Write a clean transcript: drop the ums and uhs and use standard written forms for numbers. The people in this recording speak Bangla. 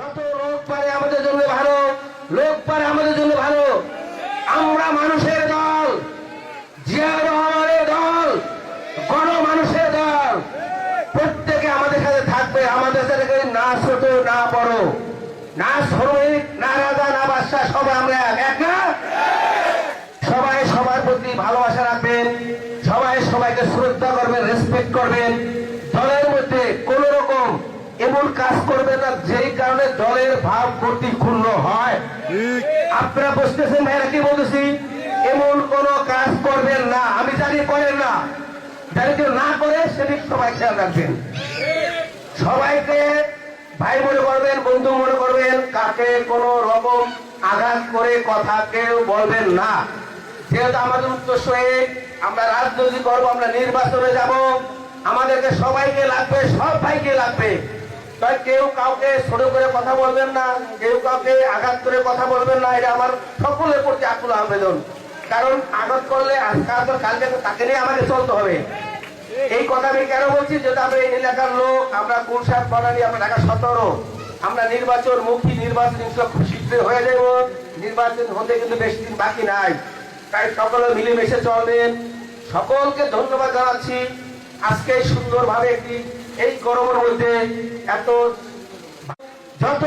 যত লোক পারে আমাদের জন্য ভালো, লোক পারে আমাদের জন্য ভালো। আমরা মানুষের দল, জিয়া রহমানের দল, গণমানুষের দল। প্রত্যেকে আমাদের সাথে থাকবে। আমাদের সাথে না ছোট না বড়, না শ্রমিক, না রাজা, না বাদশা, সবাই আমরা এক না। সবাই সবার প্রতি ভালোবাসা রাখবেন, সবাই সবাইকে শ্রদ্ধা করবেন, রেসপেক্ট করবেন। দলের মধ্যে কোন রকম এমন কাজ করবে না যেই কারণে দলের ভাব প্রতিক্ষুণ্ণ হয়। আপনারা বুঝতেছেন ভাইরা কি বলতেছি? এমন কোন কাজ করবেন না। আমি জানি করেন না, যারা কেউ না করে সেদিক সবাই খেয়াল রাখবেন। সবাইকে ভাই মনে করবেন, বন্ধু মনে করবেন। কাকে কোন রকম আঘাত করে কথা কেউ বলবেন না। যেহেতু আমাদের উদ্দেশ্য আমরা রাজনীতি করবো, আমরা নির্বাচনে যাব, আমাদেরকে সবাইকে লাগবে, সব ভাইকে লাগবে। তাই কেউ কাউকে ছোট করে কথা বলবেন না, কেউ কাউকে আঘাত করে কথা বলবেন না। এটা আমার সকলের প্রতি আকুল আবেদন। কারণ আঘাত করলে আজকাল কালকে তাকে নিয়ে আমাকে চলতে হবে। এই কথা আমি কেন বলছি? যেটা আমরা এই এলাকার লোক, আমরা গুলশান বনানী, আমরা ঢাকা 17, আমরা নির্বাচন মুখী, নির্বাচন খুব শীঘ্রই হয়ে যাব। নির্বাচন হতে কিন্তু বেশি দিন বাকি নাই। তাই সকলে মিলেমিশে চলবেন। সকলকে ধন্যবাদ জানাচ্ছি। আজকে সুন্দরভাবে একটি এই গরমের মধ্যে এত যত